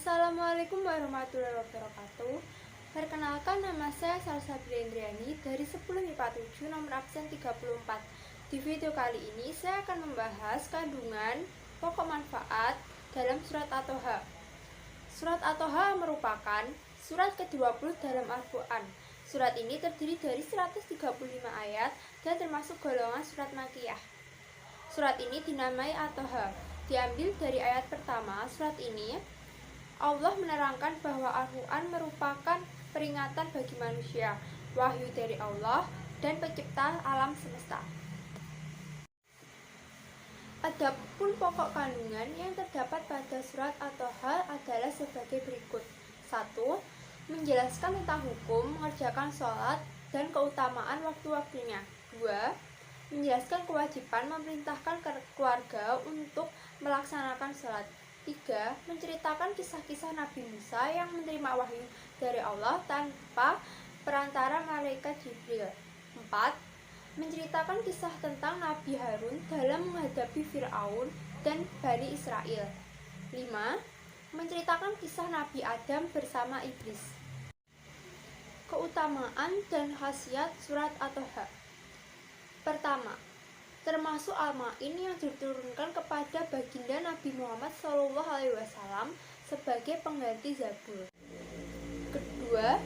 Assalamualaikum warahmatullahi wabarakatuh. Perkenalkan, nama saya Salsa Briandriani dari 10 MIPA 7 nomor absen 34. Di video kali ini saya akan membahas kandungan pokok manfaat dalam surat At-Toha. Surat At-Toha merupakan surat ke-20 dalam Al-Quran. Surat ini terdiri dari 135 ayat dan termasuk golongan surat Makkiyah. Surat ini dinamai At-Toha. Diambil dari ayat pertama surat ini, Allah menerangkan bahwa Al-Quran merupakan peringatan bagi manusia, wahyu dari Allah, dan pencipta alam semesta. Adapun pokok kandungan yang terdapat pada surat At-Toha adalah sebagai berikut. 1. Menjelaskan tentang hukum mengerjakan sholat dan keutamaan waktu-waktunya. 2. Menjelaskan kewajiban memerintahkan keluarga untuk melaksanakan sholat. 3. Menceritakan kisah-kisah Nabi Musa yang menerima wahyu dari Allah tanpa perantara malaikat Jibril. 4. Menceritakan kisah tentang Nabi Harun dalam menghadapi Fir'aun dan Bani Israel. 5. Menceritakan kisah Nabi Adam bersama iblis. Keutamaan dan khasiat surat At-Toha. Pertama, termasuk Al-Ma'in yang diturunkan kepada baginda Nabi Muhammad SAW sebagai pengganti Zabur. Kedua,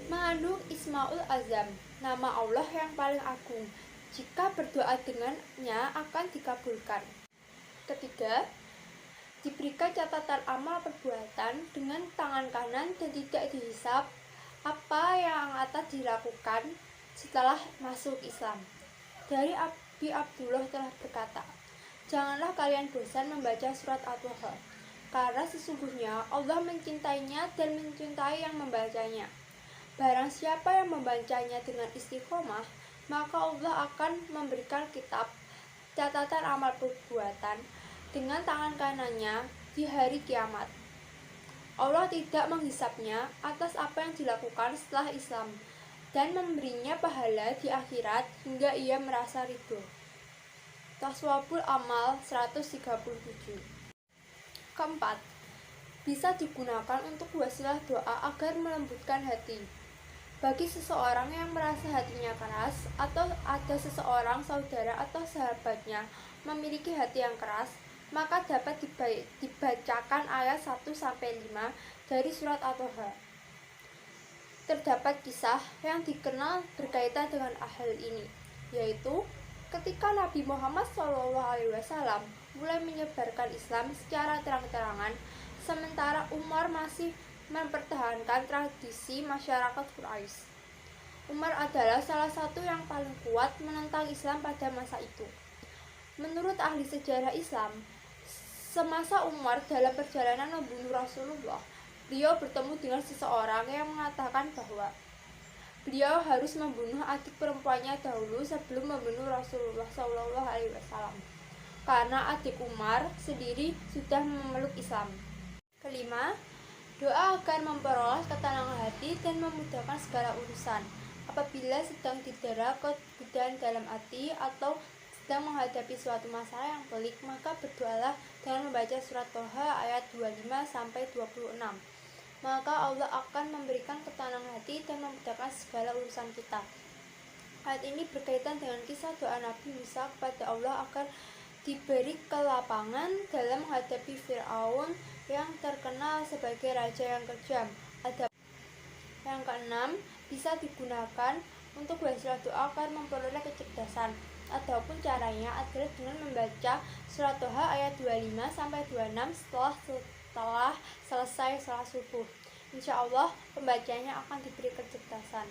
mengandung Ismaul Azam, nama Allah yang paling agung. Jika berdoa dengannya akan dikabulkan. Ketiga, diberikan catatan amal perbuatan dengan tangan kanan dan tidak dihisap apa yang akan dilakukan setelah masuk Islam. Dari Abi Abdullah telah berkata, janganlah kalian bosan membaca surat At-Toha, karena sesungguhnya Allah mencintainya dan mencintai yang membacanya. Barang siapa yang membacanya dengan istiqomah, maka Allah akan memberikan kitab catatan amal perbuatan dengan tangan kanannya di hari kiamat. Allah tidak menghisapnya atas apa yang dilakukan setelah Islam dan memberinya pahala di akhirat hingga ia merasa ridho. Taswabul Amal 137. Keempat, bisa digunakan untuk wasilah doa agar melembutkan hati. Bagi seseorang yang merasa hatinya keras, atau ada seseorang saudara atau sahabatnya memiliki hati yang keras, maka dapat dibacakan ayat 1-5 dari surat At-Toha. Terdapat kisah yang dikenal berkaitan dengan hal ini, yaitu ketika Nabi Muhammad SAW mulai menyebarkan Islam secara terang-terangan, sementara Umar masih mempertahankan tradisi masyarakat Quraisy. Umar adalah salah satu yang paling kuat menentang Islam pada masa itu. Menurut ahli sejarah Islam, semasa Umar dalam perjalanan membunuh Rasulullah, beliau bertemu dengan seseorang yang mengatakan bahwa beliau harus membunuh adik perempuannya dahulu sebelum membunuh Rasulullah SAW, karena adik Umar sendiri sudah memeluk Islam. Kelima, doa agar memperoleh ketenangan hati dan memudahkan segala urusan. Apabila sedang didera kebudahan dalam hati atau sedang menghadapi suatu masalah yang pelik, maka berdoalah dengan membaca surat Toha ayat 25-26. Maka Allah akan memberikan ketenangan hati dan memudahkan segala urusan kita. Ayat ini berkaitan dengan kisah doa Nabi Musa kepada Allah agar diberi kelapangan dalam menghadapi Fir'aun yang terkenal sebagai raja yang kejam. Yang keenam, bisa digunakan untuk wasilah doa agar memperoleh kecerdasan. Adapun caranya adalah dengan membaca surat Toha ayat 25-26 setelah selesai sholat subuh. Insya Allah pembacanya akan diberi kecerdasan.